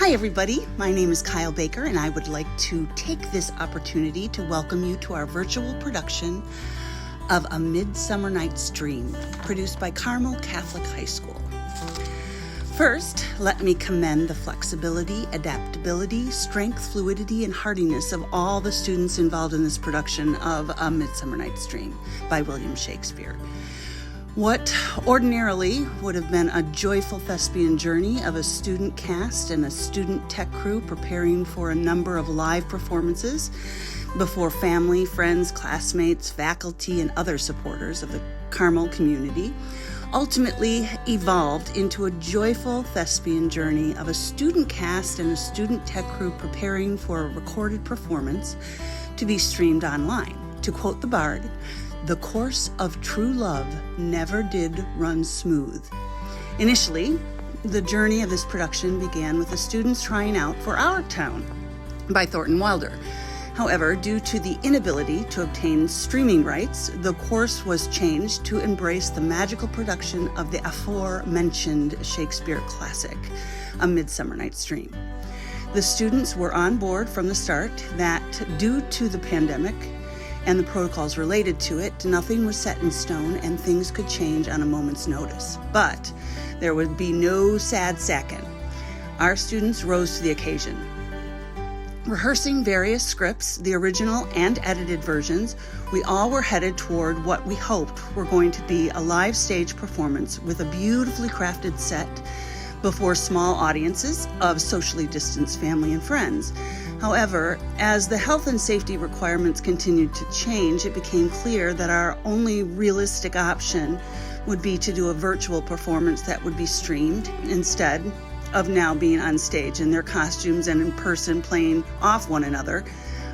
Hi everybody, my name is Kyle Baker and I would like to take this opportunity to welcome you to our virtual production of A Midsummer Night's Dream, produced by Carmel Catholic High School. First, let me commend the flexibility, adaptability, strength, fluidity, and hardiness of all the students involved in this production of A Midsummer Night's Dream by William Shakespeare. What ordinarily would have been a joyful thespian journey of a student cast and a student tech crew preparing for a number of live performances before family, friends, classmates, faculty, and other supporters of the Carmel community ultimately evolved into a joyful thespian journey of a student cast and a student tech crew preparing for a recorded performance to be streamed online. To quote the bard, "The course of true love never did run smooth." Initially, the journey of this production began with the students trying out For Our Town by Thornton Wilder. However, due to the inability to obtain streaming rights, the course was changed to embrace the magical production of the aforementioned Shakespeare classic, A Midsummer Night's Dream. The students were on board from the start that, due to the pandemic and the protocols related to it, nothing was set in stone and things could change on a moment's notice. But there would be no sad sacking. Our students rose to the occasion. Rehearsing various scripts, the original and edited versions, we all were headed toward what we hoped were going to be a live stage performance with a beautifully crafted set before small audiences of socially distanced family and friends. However, as the health and safety requirements continued to change, it became clear that our only realistic option would be to do a virtual performance that would be streamed instead of now being on stage in their costumes and in person playing off one another.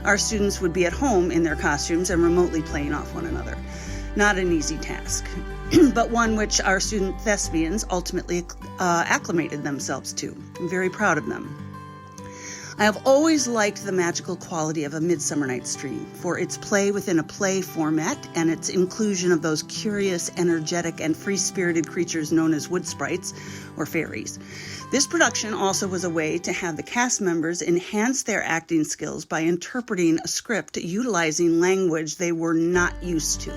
Our students would be at home in their costumes and remotely playing off one another. Not an easy task, but one which our student thespians ultimately acclimated themselves to. I'm very proud of them. I have always liked the magical quality of A Midsummer Night's Dream for its play within a play format and its inclusion of those curious, energetic, and free-spirited creatures known as wood sprites or fairies. This production also was a way to have the cast members enhance their acting skills by interpreting a script utilizing language they were not used to.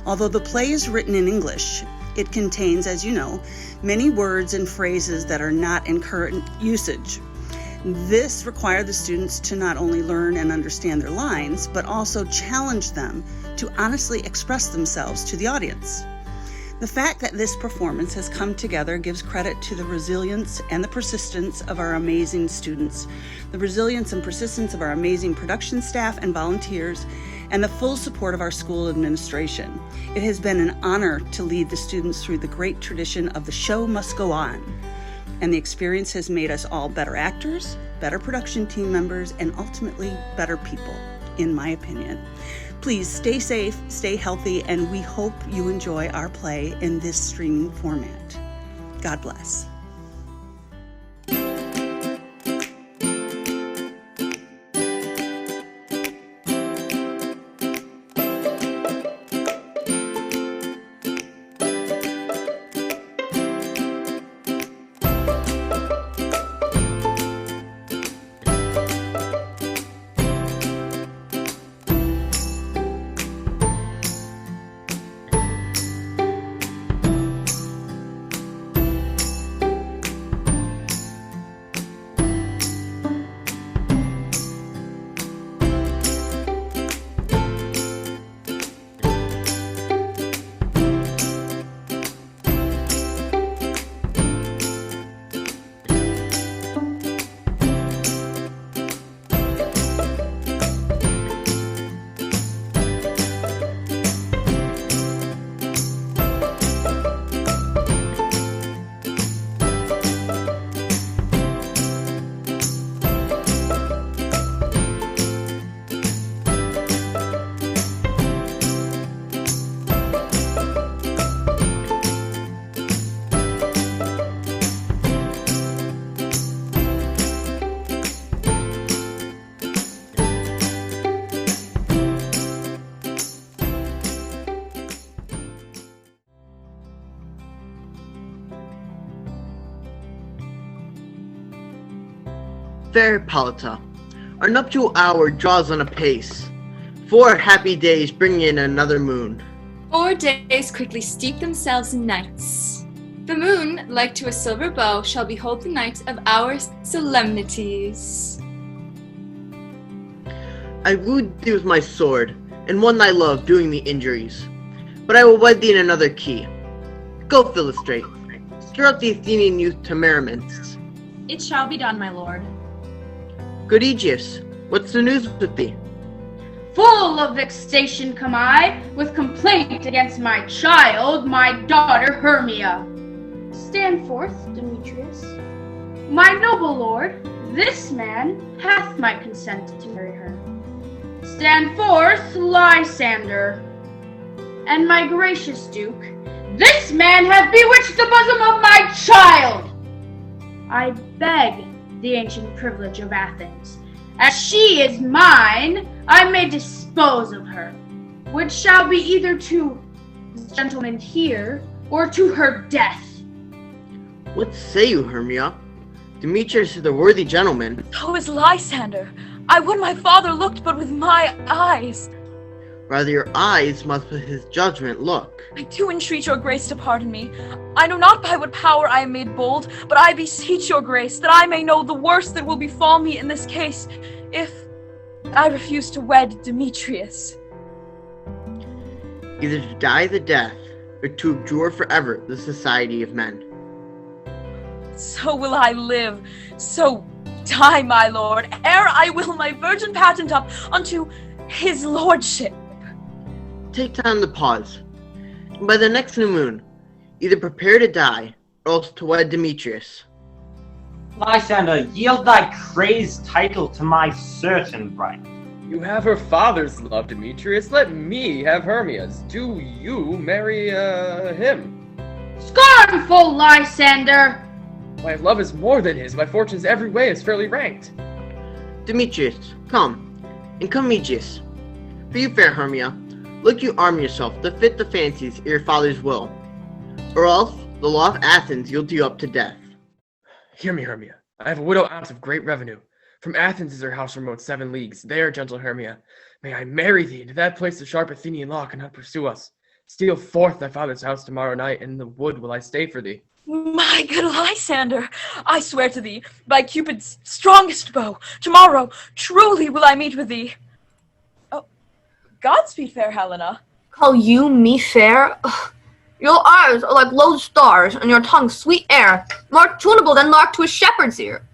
Although the play is written in English, it contains, as you know, many words and phrases that are not in current usage. This required the students to not only learn and understand their lines, but also challenge them to honestly express themselves to the audience. The fact that this performance has come together gives credit to the resilience and the persistence of our amazing students, the resilience and persistence of our amazing production staff and volunteers, and the full support of our school administration. It has been an honor to lead the students through the great tradition of the show must go on. And the experience has made us all better actors, better production team members, and ultimately better people, in my opinion. Please stay safe, stay healthy, and we hope you enjoy our play in this streaming format. God bless. Fair Hippolyta, our nuptial hour draws on apace. 4 happy days bring in another moon. 4 days quickly steep themselves in nights. The moon, like to a silver bow, shall behold the night of our solemnities. I wooed thee with my sword, and won thy love doing thee injuries. But I will wed thee in another key. Go, Philostrate, stir up the Athenian youth to merriments. It shall be done, my lord. Good Aegeus, what's the news with thee? Full of vexation come I, with complaint against my child, my daughter Hermia. Stand forth, Demetrius. My noble lord, this man hath my consent to marry her. Stand forth, Lysander. And my gracious duke, this man hath bewitched the bosom of my child. I beg the ancient privilege of Athens. As she is mine, I may dispose of her, which shall be either to this gentleman here, or to her death. What say you, Hermia? Demetrius is a worthy gentleman. So is Lysander. I would my father looked but with my eyes. Rather your eyes must with his judgment look. I do entreat your grace to pardon me. I know not by what power I am made bold, but I beseech your grace that I may know the worst that will befall me in this case, if I refuse to wed Demetrius. Either to die the death, or to abjure forever the society of men. So will I live, so die, my lord, ere I will my virgin patent up unto his lordship. Take time to pause, and by the next new moon, either prepare to die, or else to wed Demetrius. Lysander, yield thy crazed title to my certain right. You have her father's love, Demetrius. Let me have Hermia's. Do you marry, him? Scornful Lysander! My love is more than his. My fortunes every way is fairly ranked. Demetrius, come, and come Aegeus. For you, fair Hermia, look you arm yourself to fit the fancies of your father's will, or else the law of Athens yields you up to death. Hear me, Hermia. I have a widow aunt of great revenue. From Athens is her house remote 7 leagues. There, gentle Hermia, may I marry thee into that place the sharp Athenian law cannot pursue us. Steal forth thy father's house tomorrow night, and in the wood will I stay for thee. My good Lysander, I swear to thee, by Cupid's strongest bow, tomorrow truly will I meet with thee. Oh, Godspeed, fair Helena. Call you me fair? Ugh. Your eyes are like lodestars, and your tongue sweet air, more tunable than lark to a shepherd's ear.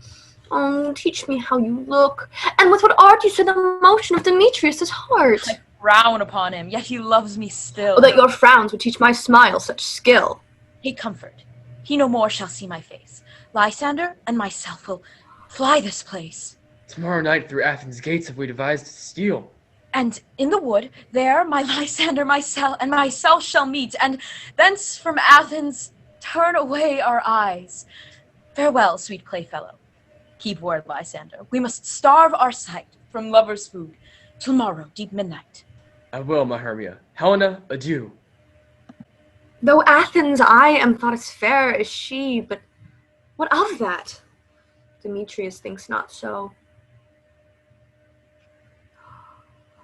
Oh, teach me how you look, and with what art you say the motion of Demetrius' heart. I frown upon him, yet he loves me still. Oh, that your frowns would teach my smile such skill. Take comfort. He no more shall see my face. Lysander and myself will fly this place. Tomorrow night through Athens' gates have we devised to steal. And in the wood, there my Lysander, myself shall meet, and thence from Athens turn away our eyes. Farewell, sweet playfellow. Keep word, Lysander. We must starve our sight from lovers' food till morrow, deep midnight. I will, my Hermia. Helena, adieu. Though Athens I am thought as fair as she, but what of that? Demetrius thinks not so.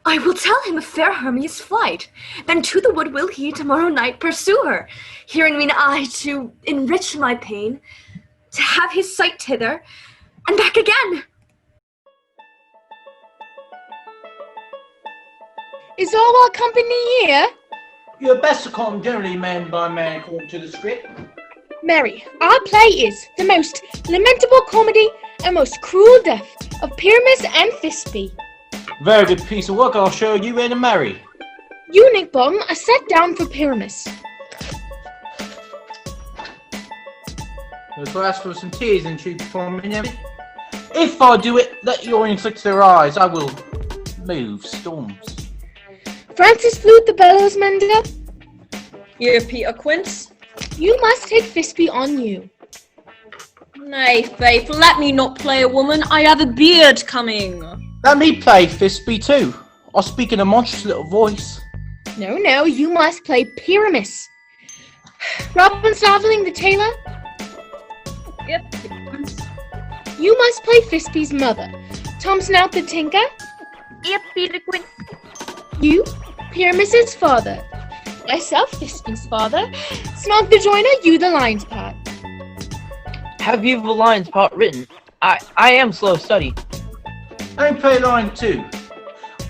I will tell him of fair Hermia's flight. Then to the wood will he tomorrow night pursue her. Herein mean I to enrich my pain, to have his sight hither, and back again. Is all our company here? Your best to call them generally man by man according to the script. Mary, our play is the most lamentable comedy and most cruel death of Pyramus and Thisbe. Very good piece of work, I'll show you in a Mary. You, Nick Bottom, are set down for Pyramus. So ask for some tears and treat for me. If I do it, let your inflict their eyes. I will move storms. Francis Flute the bellows mender, Here, Peter Quince. you must take Thisbe on you. Nay, faith, let me not play a woman. I have a beard coming. Let me play Thisbe too. I speak in a monstrous little voice. No, you must play Pyramus. Robin Starveling the tailor, Yep, Peter Quince. you must play Fispy's mother. Tom Snout the Tinker. Yep, Peter Quinn. You, Pyramus's father. Myself, Fispy's father. Snog the Joiner, you the lion's part. Have you the lion's part written? I am slow of study. Let me play line 2.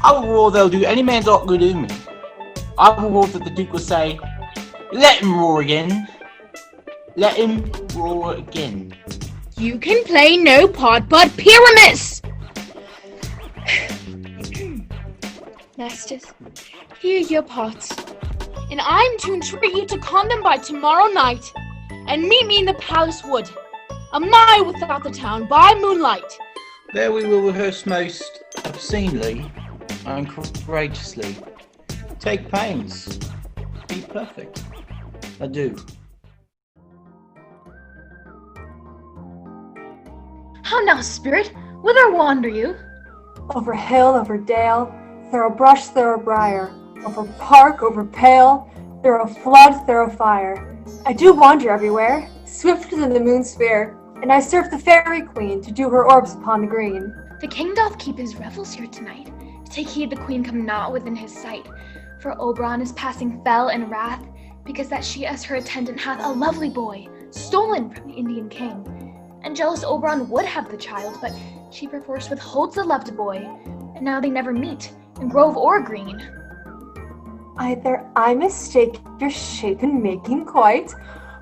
I will roar they'll do any man's ought good to me. I will roar that the Duke will say, let him roar again. Let him roar again. You can play no part but Pyramus! Masters, here are your parts. And I'm to entreat you to con them by tomorrow night, and meet me in the palace wood, a mile without the town, by moonlight. There we will rehearse most obscenely and courageously. Take pains. Be perfect. Adieu. How now, spirit? Whither wander you? Over hill, over dale, through brush, through briar, over park, over pale, through flood, through fire. I do wander everywhere, swifter than the moon sphere, and I serve the fairy queen to do her orbs upon the green. The king doth keep his revels here tonight. Take heed the queen come not within his sight, for Oberon is passing fell in wrath, because that she as her attendant hath a lovely boy, stolen from the Indian king. And jealous Oberon would have the child, but she perforce withholds the loved boy, and now they never meet, in grove or green. Either I mistake your shape and making quite,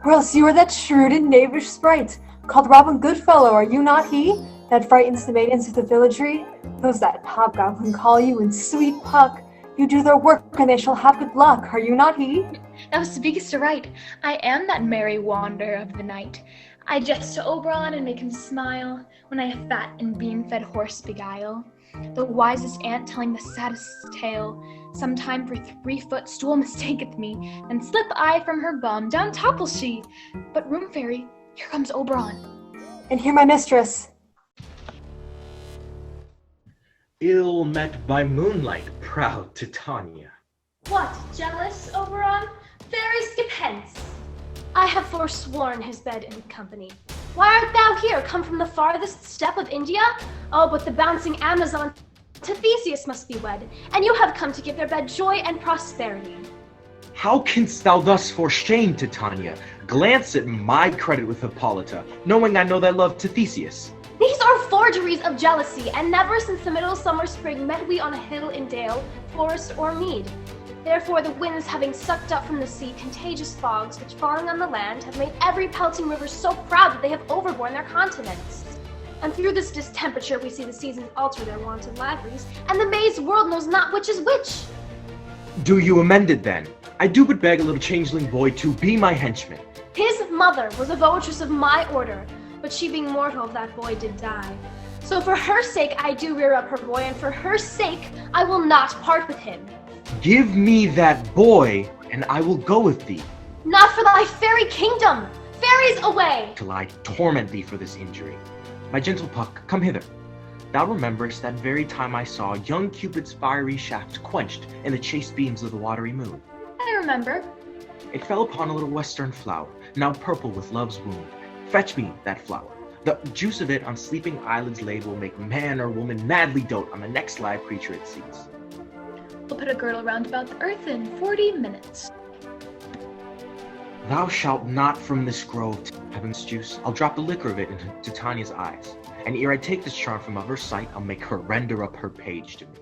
or else you are that shrewd and knavish sprite, called Robin Goodfellow, are you not he, that frightens the maidens of the villagery? Those that hobgoblin call you in sweet Puck, you do their work and they shall have good luck, are you not he? Thou speakest aright, I am that merry wanderer of the night. I jest to Oberon and make him smile, when I a fat and bean-fed horse beguile. The wisest ant telling the saddest tale, sometime for 3-foot stool mistaketh me, then slip I from her bum, down topples she. But room fairy, here comes Oberon. And here my mistress. Ill met by moonlight, proud Titania. What, jealous, Oberon? Fairy, skip hence. I have forsworn his bed and company. Why art thou here, come from the farthest steppe of India? Oh, but the bouncing Amazon to Theseus must be wed, and you have come to give their bed joy and prosperity. How canst thou thus for shame, Titania, glance at my credit with Hippolyta, knowing I know thy love to Theseus? These are forgeries of jealousy, and never since the middle summer spring met we on a hill in dale, forest, or mead. Therefore the winds having sucked up from the sea contagious fogs, which falling on the land have made every pelting river so proud that they have overborne their continents. And through this distemperature we see the seasons alter their wonted liveries, and the mazed world knows not which is which. Do you amend it then? I do but beg a little changeling boy to be my henchman. His mother was a votress of my order, but she being mortal that boy did die. So for her sake I do rear up her boy, and for her sake I will not part with him. Give me that boy, and I will go with thee. Not for thy fairy kingdom! Fairies away! Till I torment thee for this injury. My gentle Puck, come hither. Thou rememberest that very time I saw young Cupid's fiery shaft quenched in the chaste beams of the watery moon. I remember. It fell upon a little western flower, now purple with love's wound. Fetch me that flower. The juice of it on sleeping eyelids laid will make man or woman madly dote on the next live creature it sees. We'll put a girdle round about the earth in 40 minutes. Thou shalt not from this grove have this juice. I'll drop the liquor of it into Titania's eyes, and ere I take this charm from of her sight, I'll make her render up her page to me.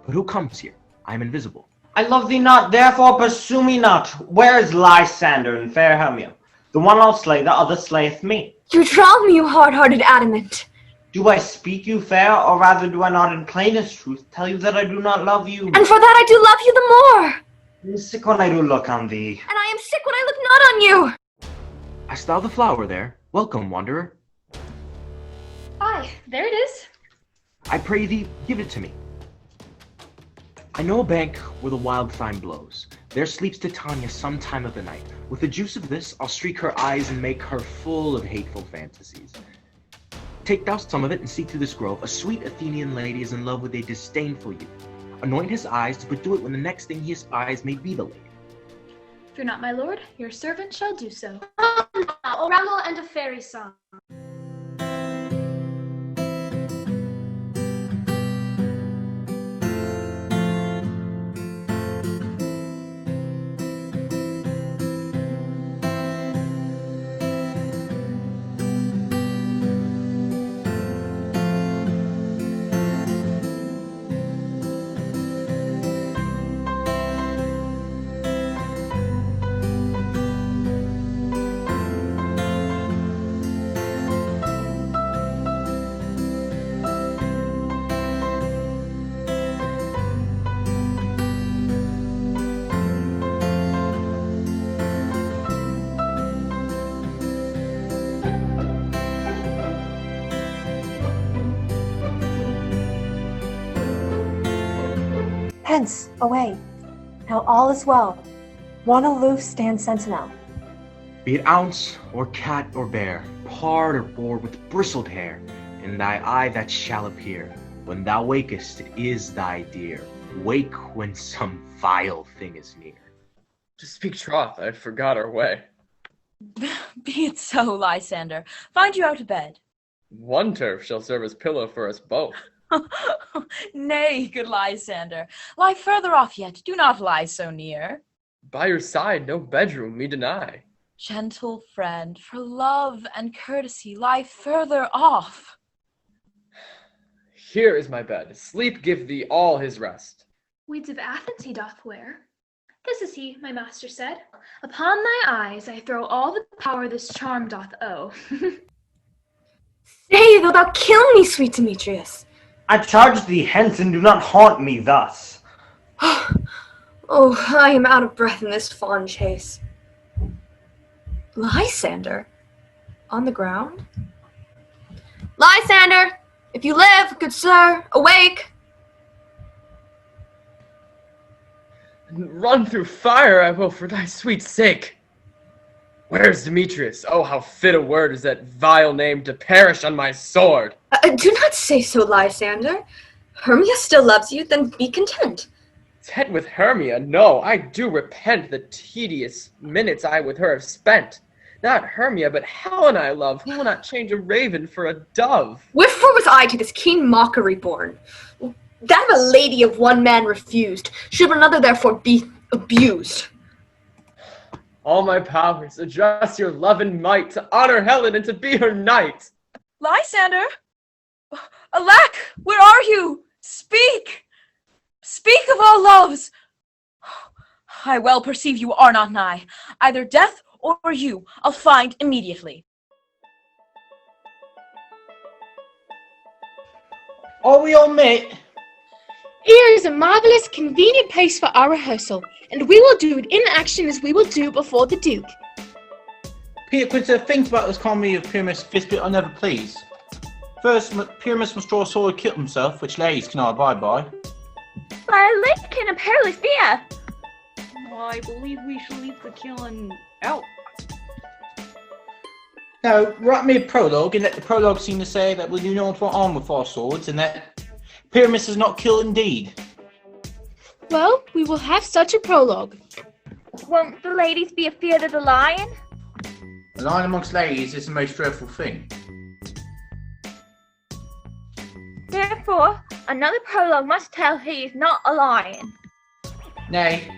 But who comes here? I am invisible. I love thee not, therefore pursue me not. Where is Lysander and fair Hermia? The one I'll slay, the other slayeth me. You drown me, you hard-hearted adamant. Do I speak you fair, or rather do I not in plainest truth tell you that I do not love you? And for that I do love you the more. I am sick when I do look on thee. And I am sick when I look not on you. Hast thou the flower there? Welcome, wanderer. Aye, there it is. I pray thee, give it to me. I know a bank where the wild thyme blows. There sleeps Titania some time of the night. With the juice of this, I'll streak her eyes and make her full of hateful fantasies. Take thou some of it and see through this grove. A sweet Athenian lady is in love with a disdainful youth. Anoint his eyes, but do it when the next thing he espies may be the lady. Fear not, my lord, your servant shall do so. A rattle and a fairy song. Hence, away. Now all is well. One aloof stand sentinel. Be it ounce, or cat, or bear, pard or boar with bristled hair, in thy eye that shall appear. When thou wakest, it is thy dear. Wake when some vile thing is near. To speak troth, I forgot our way. Be it so, Lysander. Find you out of bed. One turf shall serve as pillow for us both. Nay, good Lysander, lie further off yet. Do not lie so near. By your side no bedroom me deny. Gentle friend, for love and courtesy, lie further off. Here is my bed. Sleep give thee all his rest. Weeds of Athens he doth wear. This is he, my master said. Upon thy eyes I throw all the power this charm doth owe. Say, though thou kill me, sweet Demetrius. I charge thee hence, and do not haunt me thus. Oh, I am out of breath in this fond chase. Lysander? On the ground? Lysander! If you live, good sir, awake! Run through fire I will for thy sweet sake. Where's Demetrius? Oh, how fit a word is that vile name to perish on my sword. Do not say so, Lysander. Hermia still loves you, then be content. Content with Hermia? No, I do repent the tedious minutes I with her have spent. Not Hermia, but Helen I love, who will not change a raven for a dove. Wherefore was I to this keen mockery born? That of a lady of one man refused, should another therefore be abused. All my powers, adjust your love and might to honor Helen and to be her knight. Lysander? Alack, where are you? Speak! Speak of all loves! I well perceive you are not nigh. Either death or you I'll find immediately. Are we all met? Here is a marvelous, convenient place for our rehearsal, and we will do it in action as we will do before the Duke. Peter Quinter, things about this comedy of Pyramus Fistbit are never pleased. First, Pyramus must draw a sword and kill himself, which ladies cannot abide by. By a lake and a perilous fear. I believe we shall leave the killing out. Now, write me a prologue, and let the prologue seem to say that we do not want on with our swords, and that Pyramus is not killed indeed. Well, we will have such a prologue. Won't the ladies be afeard of the lion? A lion amongst ladies is the most dreadful thing. Therefore, another prologue must tell he is not a lion. Nay,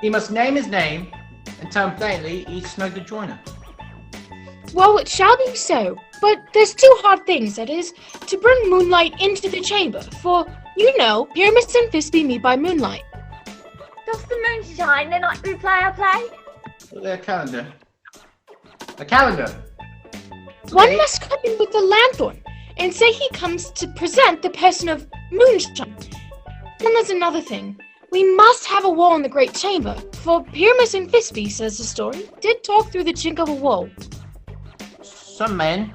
he must name his name, and tell him plainly he's snug to joiner. Well, it shall be so, but there's two hard things, that is, to bring moonlight into the chamber, for, you know, Pyramus and Thisbe meet by moonlight. Does the moon shine the night we play our play? A calendar. A calendar! One must come in with a lanthorn, and say he comes to present the person of moonshine. Then there's another thing. We must have a wall in the great chamber, for Pyramus and Thisbe, says the story, did talk through the chink of a wall. Some men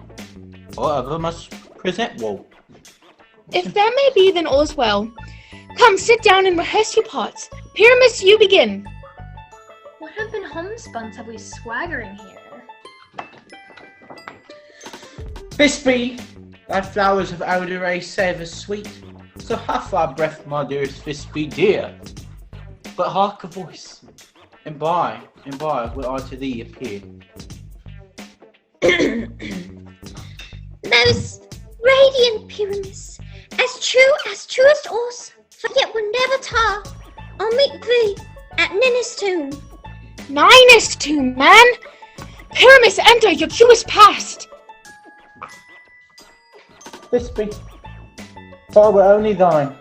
or other must present wool. If that may be, then all is well. Come, sit down and rehearse your parts. Pyramus, you begin. What have been homespuns have we swaggering here? Thisbe, thy flowers of odor savour sweet, so huff thy breath, my dearest Thisbe, dear. But hark a voice, and by will I to thee appear. Most radiant Pyramus, as true as truest horse, for yet will never tar. I'll meet thee at Ninus' tomb. Ninus' tomb, man! Pyramus, enter, your cue is past! Thisbe, I were only thine.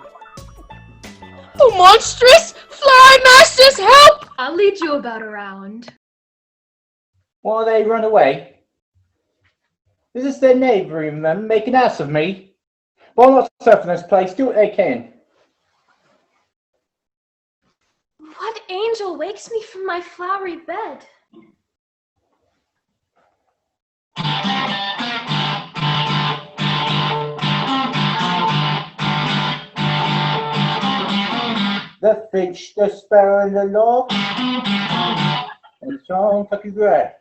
Oh, monstrous! Fly, masters, help! I'll lead you about around. Why they run away? Is this their neighbouring room, then, make an ass of me? Well, I'm not surfing this place, do what they can. What angel wakes me from my flowery bed? The finch, the sparrow, and the lark, and song Tucky Gray,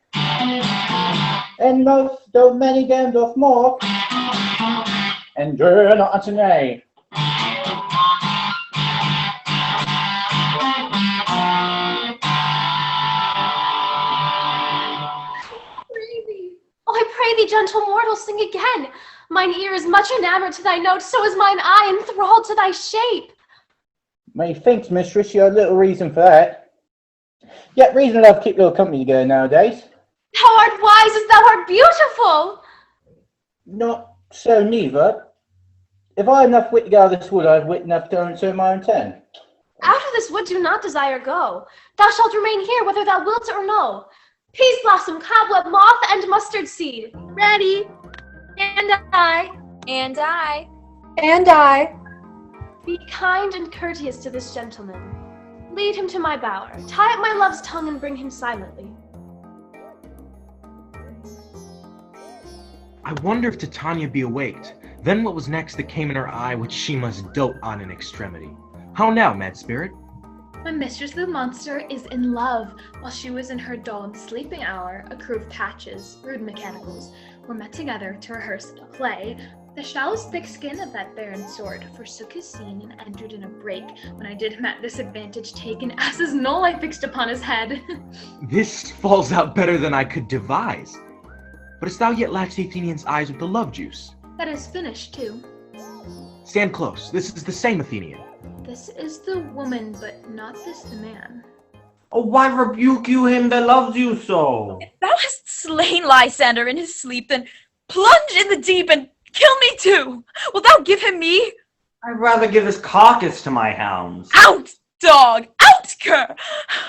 and most of many games of mark, and drear not to nay. Oh, I pray thee, gentle mortal, sing again. Mine ear is much enamored to thy note, so is mine eye enthralled to thy shape. Methinks, mistress, you have little reason for that. Yet reason enough keep your company together nowadays. Thou art wise as thou art beautiful. Not so neither. If I had enough wit to go out of this wood, I have wit enough to answer my intent. Out of this wood do not desire go. Thou shalt remain here whether thou wilt or no. Peas blossom, cobweb, moth, and mustard seed. Ready. And I. And I. And I. Be kind and courteous to this gentleman. Lead him to my bower. Tie up my love's tongue and bring him silently. I wonder if Titania be awaked. Then what was next that came in her eye, which she must dote on in extremity? How now, mad spirit? My mistress the monster is in love. While she was in her dull and sleeping hour, a crew of patches, rude mechanicals, were met together to rehearse a play. The shallow's thick skin of that barren sword forsook his scene and entered in a break, when I did him at disadvantage take an ass's knoll I fixed upon his head. This falls out better than I could devise. But hast thou yet latched the Athenian's eyes with the love juice? That is finished too. Stand close, this is the same Athenian. This is the woman, but not this the man. Oh, why rebuke you him that loves you so? If thou hast slain Lysander in his sleep, then plunge in the deep and kill me too. Wilt thou give him me? I'd rather give this carcass to my hounds. Out, dog! Out, cur!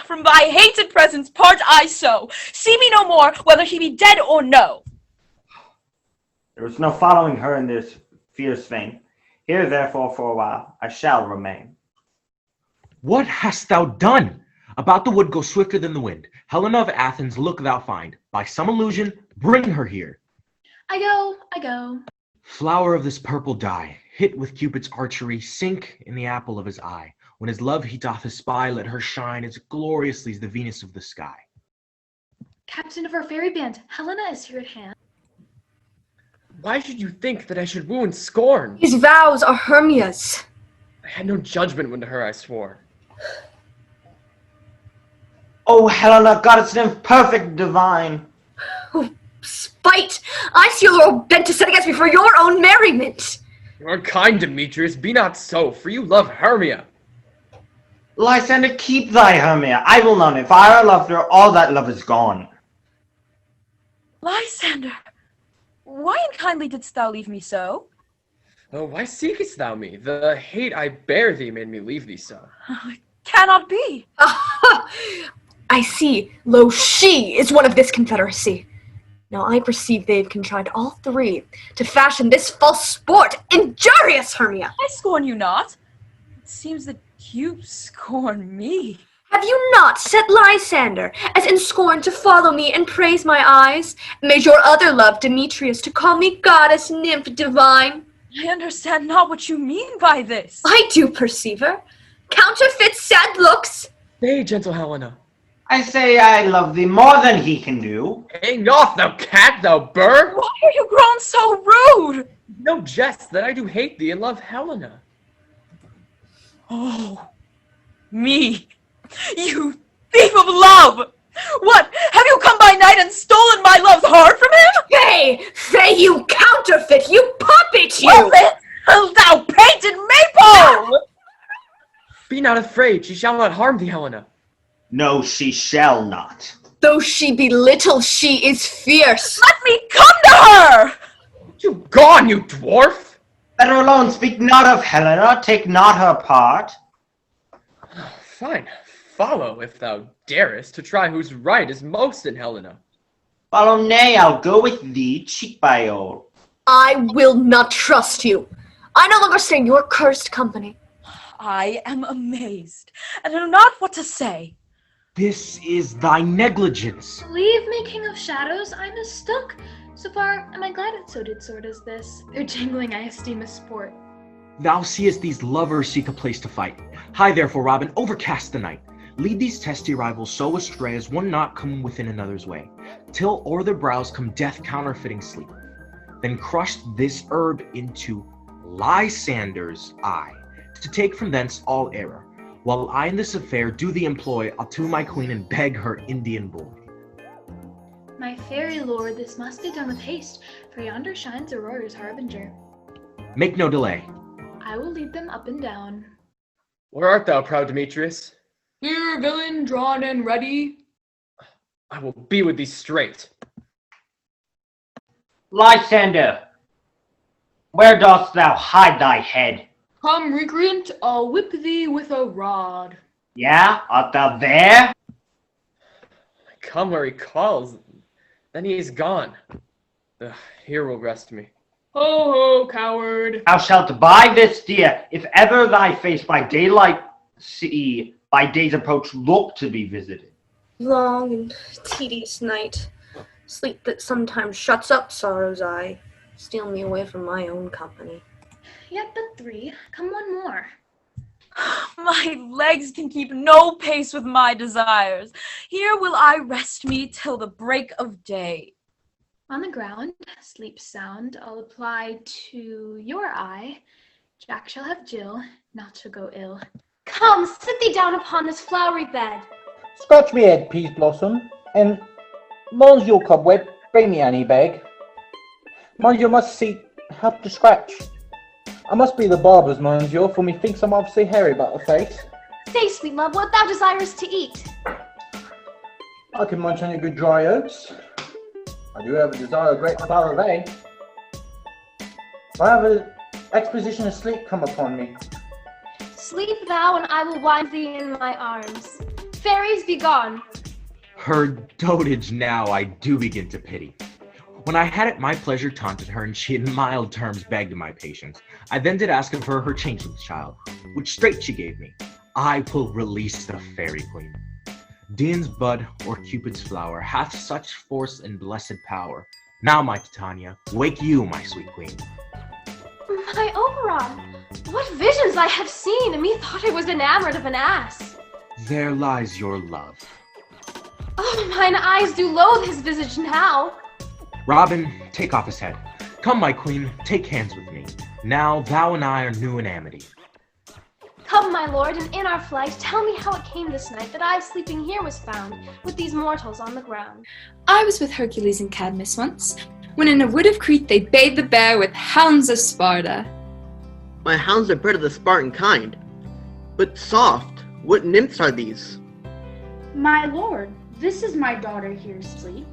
From thy hated presence part I so. See me no more, whether he be dead or no. There is no following her in this fierce vein. Here, therefore, for a while, I shall remain. What hast thou done? About the wood go swifter than the wind. Helena of Athens, look thou find. By some illusion, bring her here. I go. Flower of this purple dye, hit with Cupid's archery, sink in the apple of his eye. When his love he doth espy, let her shine as gloriously as the Venus of the sky. Captain of our fairy band, Helena is here at hand. Why should you think that I should woo and scorn? His vows are Hermia's. I had no judgment when to her I swore. Oh, Helena, goddess nymph, perfect divine. Oh, spite! I see your old bent to set against me for your own merriment. You are kind, Demetrius, be not so, for you love Hermia. Lysander, keep thy Hermia. I will none. If I loved her, all that love is gone. Lysander, why unkindly didst thou leave me so? Oh, why seekest thou me? The hate I bear thee made me leave thee so. It cannot be. I see. Lo, she is one of this confederacy. Now I perceive they've contrived all three to fashion this false sport, injurious Hermia. I scorn you not. It seems that you scorn me. Have you not set Lysander, as in scorn to follow me and praise my eyes, and made your other love, Demetrius, to call me goddess, nymph, divine? I understand not what you mean by this. I do perceive her. Counterfeit sad looks. Nay, gentle Helena. I say I love thee more than he can do. Hang off, thou cat, thou bird! Why are you grown so rude? No jest that I do hate thee and love Helena. Oh, me, you thief of love! What, have you come by night and stolen my love's heart from him? Fay, you counterfeit, you puppet, you! Well, then, thou painted maple! Be not afraid, she shall not harm thee, Helena. No, she shall not. Though she be little, she is fierce. Let me come to her! You gone, you dwarf! Let her alone, speak not of Helena, take not her part. Fine, follow, if thou darest, to try whose right is most in Helena. Follow, nay, I'll go with thee, cheek by old. I will not trust you. I no longer stay in your cursed company. I am amazed, and know not what to say. This is thy negligence. Leave me, king of shadows, I mistook. So far, am I glad it so did sort as this. Their jangling I esteem a sport. Thou seest these lovers seek a place to fight. Hie therefore, Robin, overcast the night. Lead these testy rivals so astray as one not come within another's way, till o'er their brows come death counterfeiting sleep. Then crush this herb into Lysander's eye, to take from thence all error. While I in this affair do thee employ, I'll to my queen and beg her Indian boy. My fairy lord, this must be done with haste, for yonder shines Aurora's harbinger. Make no delay. I will lead them up and down. Where art thou, proud Demetrius? Here, villain, drawn and ready. I will be with thee straight. Lysander, where dost thou hide thy head? Come, recreant, I'll whip thee with a rod. Yeah, art thou there? Come where he calls, then he is gone. Here will rest me. Ho, ho, coward. Thou shalt buy this dear, if ever thy face by daylight see, by day's approach look to be visited. Long and tedious night. Sleep that sometimes shuts up sorrow's eye. Steal me away from my own company. Yet but 3. Come one more. My legs can keep no pace with my desires. Here will I rest me till the break of day. On the ground, sleep sound, I'll apply to your eye. Jack shall have Jill, not to go ill. Come, sit thee down upon this flowery bed. Scratch me head, Peas Blossom, and Monsieur Cobweb, bring me honey bag. Monsieur must see help to scratch. I must be the barber's, Monsieur, for methinks I'm obviously hairy about the face. Say, sweet love, what thou desirest to eat. I can munch on your good dry oats. I do have a desire of great power of A. I have an exposition of sleep come upon me. Sleep thou, and I will wind thee in my arms. Fairies, be gone. Her dotage now I do begin to pity. When I had at my pleasure taunted her, and she in mild terms begged my patience, I then did ask of her her changeless child, which straight she gave me. I will release the fairy queen. Dian's bud or Cupid's flower hath such force and blessed power. Now, my Titania, wake you, my sweet queen. My Oberon, what visions I have seen, and methought I was enamored of an ass. There lies your love. Oh, mine eyes do loathe his visage now. Robin, take off his head. Come, my queen, take hands with me. Now thou and I are new in amity. Come, my lord, and in our flight, tell me how it came this night that I sleeping here was found, with these mortals on the ground. I was with Hercules and Cadmus once, when in a wood of Crete they bayed the bear with hounds of Sparta. My hounds are bred of the Spartan kind. But soft, what nymphs are these? My lord, this is my daughter here asleep.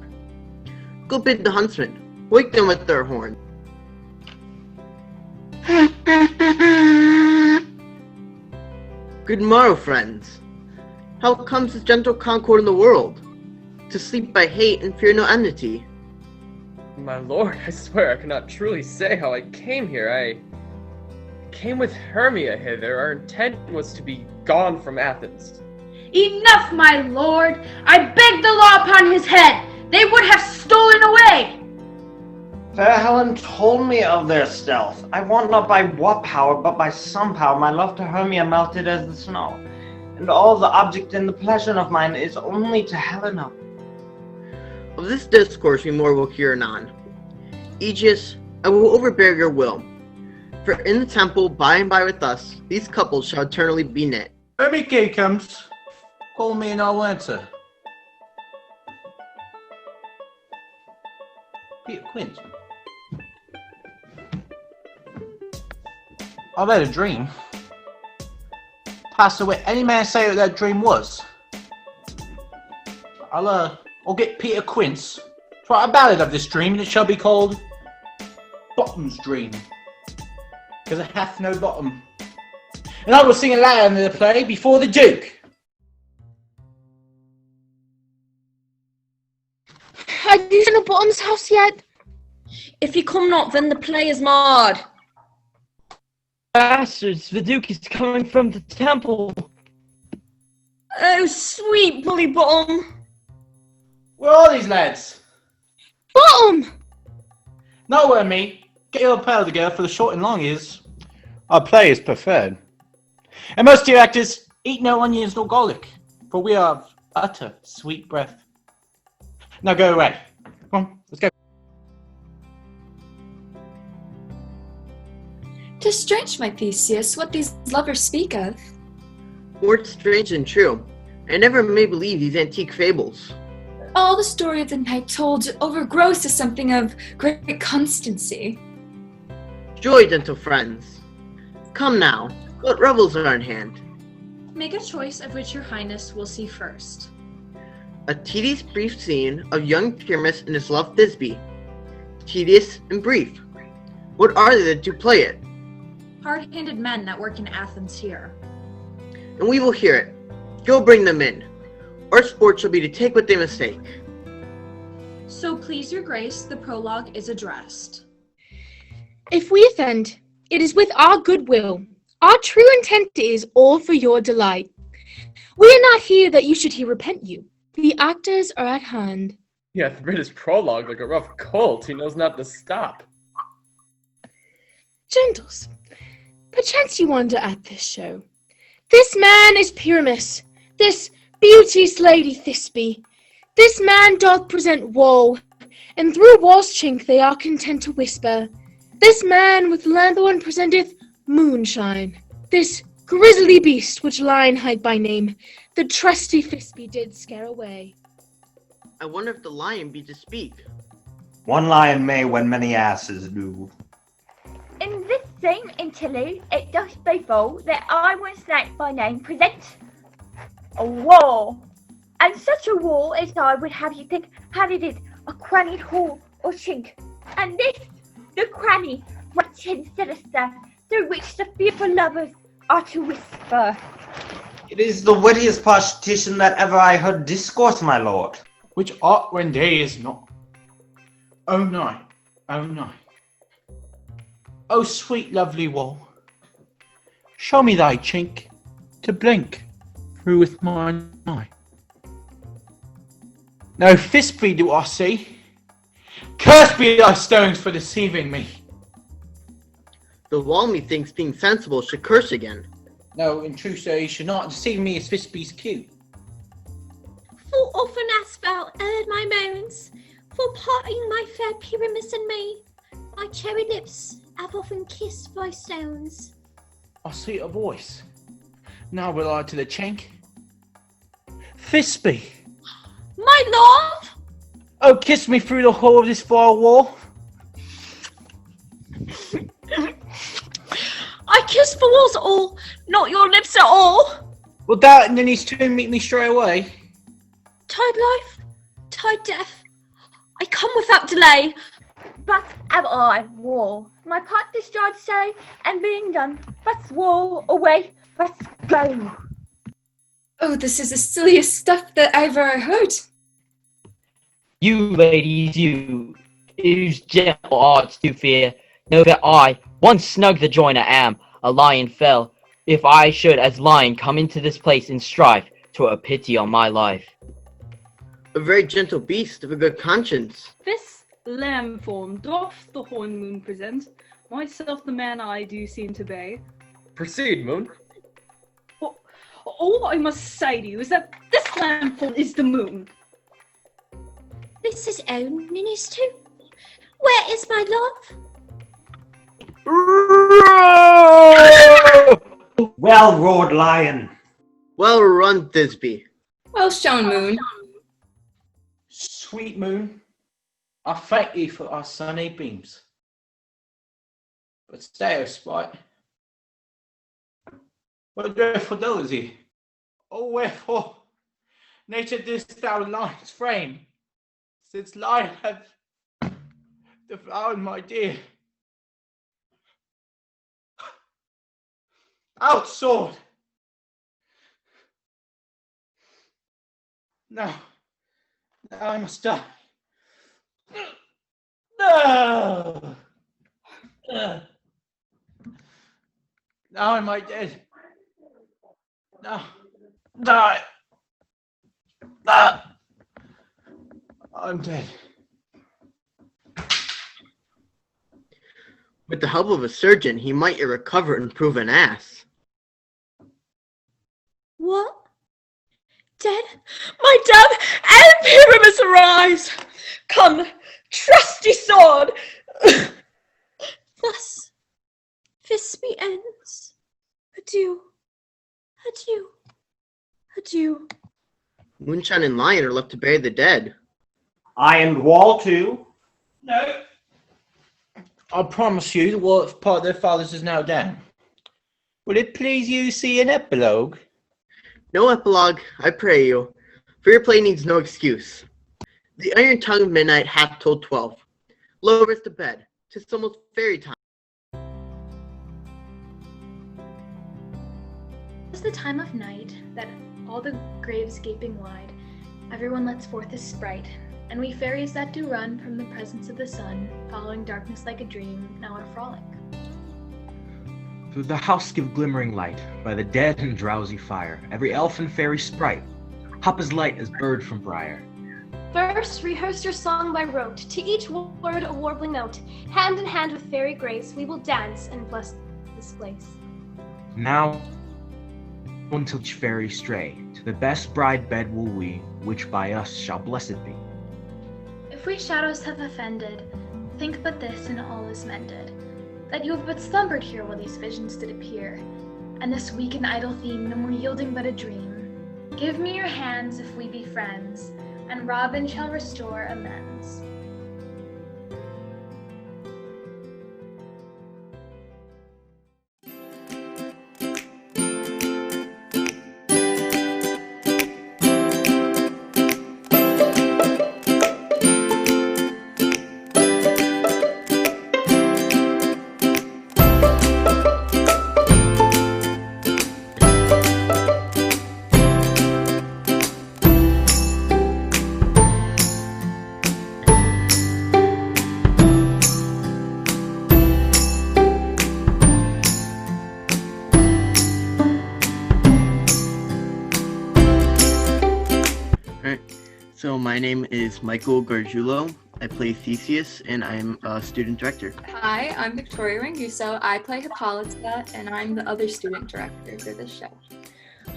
Go bid the huntsmen, wake them with their horn. Good morrow, friends. How comes this gentle concord in the world? To sleep by hate and fear no enmity. My lord, I swear I cannot truly say how I came here. I came with Hermia hither. Our intent was to be gone from Athens. Enough, my lord! I beg the law upon his head! They would have stolen away! Fair Helen told me of their stealth. I wot not by what power, but by some power my love to Hermia melted as the snow. And all the object and the pleasure of mine is only to Helena. Of this discourse we more will hear anon. Aegeus, I will overbear your will. For in the temple, by and by with us, these couples shall eternally be knit. Hermia comes. Call me and I'll answer. Peter Quint. I've had a dream. Pass away. Any man say what that dream was? I'll get Peter Quince to write a ballad of this dream, and it shall be called Bottom's Dream, because it hath no bottom. And I will sing a lay under the play before the Duke. Have you seen a Bottom's house yet? If he come not, then the play is marred. Bastards, the Duke is coming from the temple. Oh, sweet bully Bottom. Where are these lads? Bottom! Nowhere, me. Get your pal together, for the short and long is, Our play is preferred. And most dear actors eat no onions nor garlic, for we are of utter sweet breath. Now go away. Come on, let's go. 'Tis strange, my Theseus, what these lovers speak of. Or strange and true. I never may believe these antique fables. All the story of the night told overgrows to something of great constancy. Joy, gentle friends. Come now, what revels are in hand? Make a choice of which your highness will see first. A tedious brief scene of young Pyramus and his love Thisbe. Tedious and brief. What are they that do play it? Hard-handed men that work in Athens here. And we will hear it. Go bring them in. Our sport shall be to take what they mistake. So please your grace, the prologue is addressed. If we offend, it is with our goodwill. Our true intent is all for your delight. We are not here that you should hear repent you. The actors are at hand. He hath read his prologue like a rough colt, he knows not to stop. Gentles, perchance you wonder at this show. This man is Pyramus, this beauteous lady Thisbe. This man doth present woe, and through war's chink they are content to whisper. This man with lanthorn presenteth moonshine. This grisly beast which Lionhide by name, the trusty Thisbe did scare away. I wonder if the lion be to speak. One lion may when many asses do. In this same interlude, it does befall that I was knight by name present a war. And such a war as I would have you think had it in a crannied hall or chink. And this, the cranny, much and sinister, through which the fearful lovers are to whisper. It is the wittiest partition that ever I heard discourse, my lord. Which art when day is not. Oh no, oh no. Oh sweet lovely wall, show me thy chink to blink through with mine eye. No Thisbe do I see. Cursed be thy stones for deceiving me. The wall, methinks, being sensible, should curse again. No, in truth, sir, you should not deceive me as Thisbe's cute. Full often hast thou heard my moans, for parting my fair Pyramus and me. My cherry lips have often kissed thy stones. I see a voice. Now will I to the chink. Thisbe! My lord! Oh, kiss me through the hole of this far wall. I kiss the walls all, not your lips at all. Will thou and Ninny's two meet me straight away? Tide life, tide death, I come without delay. But am I war. My part discharged say, and being done, let's war away, let's go. Oh, this is the silliest stuff that I've ever heard. You ladies, you, whose gentle hearts do fear, know that I, once snug the joiner am, a lion fell. If I should as lion come into this place in strife, 'twere a pity on my life. A very gentle beast of a good conscience. This lamb form doth the horn moon present. Myself the man I do seem to be. Proceed, Moon. All I must say to you is that this lamb form is the moon. This is own Ninny's too. Where is my love? Well roared, lion. Well run, Thisbe. Well shown, Moon. Sweet moon, I thank thee for our sunny beams. But stay, O sprite. What dreadful fidelity? Oh, wherefore, nature didst thou lion's frame, since lion hath devoured my dear. Out, sword! Now I must die. No! Now am I dead? No. Die! I'm dead. With the help of a surgeon, he might yet recover and prove an ass. What? Dead? My dove and Pyramus arise! Come, trusty sword! Thus, Thisbe ends. Adieu, adieu, adieu. Moonshine and Lion are left to bury the dead. I and Wall too. No. I promise you the work part of their fathers is now done. Will it please you see an epilogue? No epilogue, I pray you, for your play needs no excuse. The iron tongue of midnight hath told 12. Lo, rest to bed, 'tis almost fairy time. It's the time of night that all the graves gaping wide, everyone lets forth his sprite, and we fairies that do run from the presence of the sun, following darkness like a dream, now are frolic. Through the house give glimmering light, by the dead and drowsy fire, every elf and fairy sprite, hop as light as bird from briar. First, rehearse your song by rote, to each word a warbling note. Hand in hand with fairy grace, we will dance and bless this place. Now, until each fairy stray, to the best bride bed will we, which by us shall blessed be. If we shadows have offended, think but this and all is mended, that you have but slumbered here while these visions did appear, and this weak and idle theme no more yielding but a dream. Give me your hands if we be friends, and Robin shall restore amends. So my name is Michael Gargiulo. I play Theseus, and I'm a student director. Hi, I'm Victoria Ranguso. I play Hippolyta, and I'm the other student director for this show.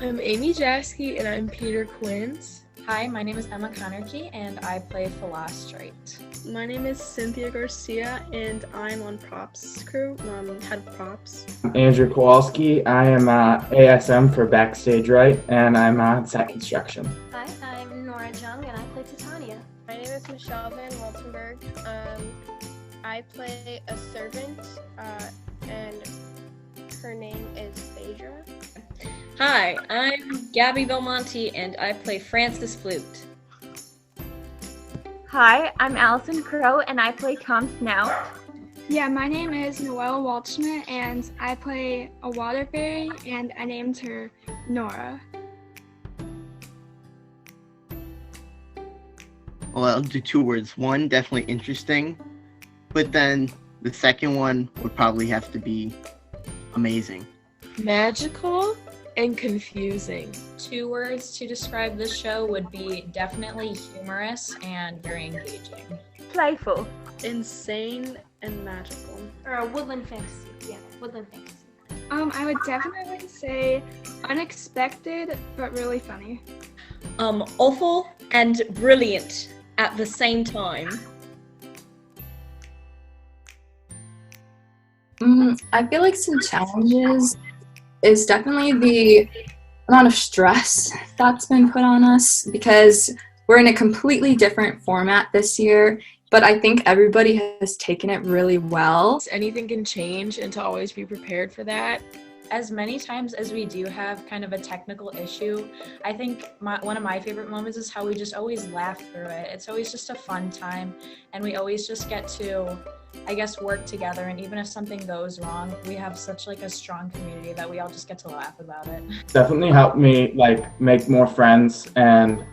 I'm Amy Jasky, and I'm Peter Quince. Hi, my name is Emma Connerkey, and I play Philostrate. My name is Cynthia Garcia, and I'm on props crew, head of props. I'm Andrew Kowalski. I am ASM for Backstage Right, and I'm on set construction. Hi, I'm Nora Jung, and I play Titania. My name is Michelle Van Waltenberg. I play a servant, and her name is Phaedra. Hi, I'm Gabby Belmonte, and I play Frances Flute. Hi, I'm Allison Crow, and I play Tom Snout. Yeah, my name is Noelle Waldschmidt, and I play a water fairy, and I named her Nora. Well, I'll do two words. One, definitely interesting, but then the second one would probably have to be amazing. Magical and confusing. 2 words to describe this show would be definitely humorous and very engaging. Playful. Insane and magical. Or a woodland fantasy. Yeah, woodland fantasy. I would definitely say unexpected, but really funny. Awful and brilliant at the same time. I feel like some challenges is definitely the amount of stress that's been put on us because we're in a completely different format this year, but I think everybody has taken it really well. Anything can change, and to always be prepared for that. As many times as we do have kind of a technical issue, I think one of my favorite moments is how we just always laugh through it. It's always just a fun time, and we always just get to, I guess, work together, and even if something goes wrong, we have such like a strong community that we all just get to laugh about it. Definitely helped me make more friends, and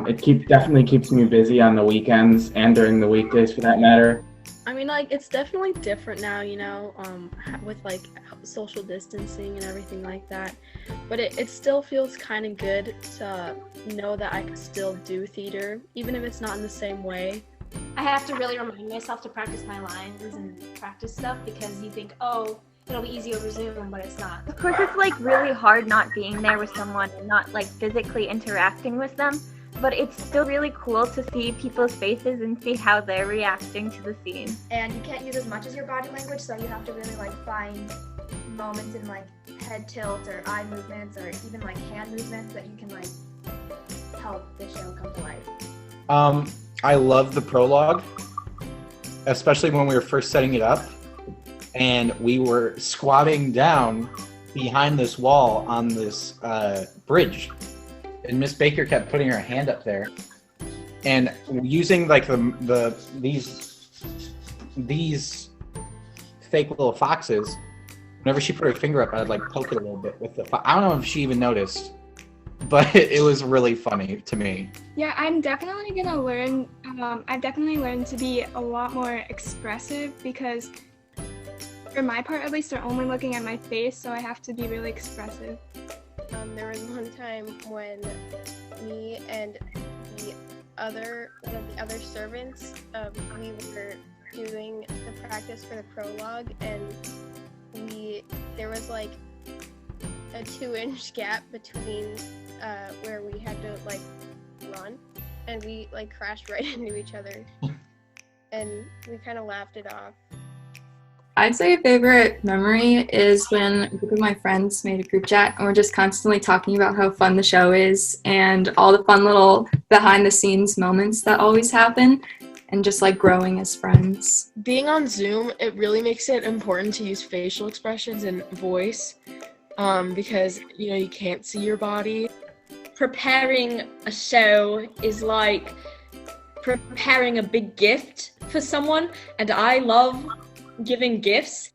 it definitely keeps me busy on the weekends and during the weekdays for that matter. I mean, it's definitely different now, with social distancing and everything like that. But it still feels kind of good to know that I can still do theater, even if it's not in the same way. I have to really remind myself to practice my lines and practice stuff because you think, oh, it'll be easy over Zoom, but it's not. Of course, it's like really hard not being there with someone and not like physically interacting with them, but it's still really cool to see people's faces and see how they're reacting to the scene. And you can't use as much as your body language, so you have to really like find moments in like head tilt or eye movements or even like hand movements that you can like help the show come to life. I love the prologue, especially when we were first setting it up and we were squatting down behind this wall on this bridge, and Miss Baker kept putting her hand up there and using like these fake little foxes. Whenever she put her finger up, I'd like poke it a little bit with the I don't know if she even noticed, but it was really funny to me. Yeah, I'm definitely gonna learn. I've definitely learned to be a lot more expressive because, for my part at least, they're only looking at my face, so I have to be really expressive. There was one time when me and one of the other servants, we were doing the practice for the prologue, and there was like a 2-inch gap between where we had to like run, and we like crashed right into each other, and we kind of laughed it off. I'd say a favorite memory is when a group of my friends made a group chat and we're just constantly talking about how fun the show is and all the fun little behind the scenes moments that always happen and just like growing as friends. Being on Zoom, it really makes it important to use facial expressions and voice because, you know, you can't see your body. Preparing a show is like preparing a big gift for someone, and I love giving gifts.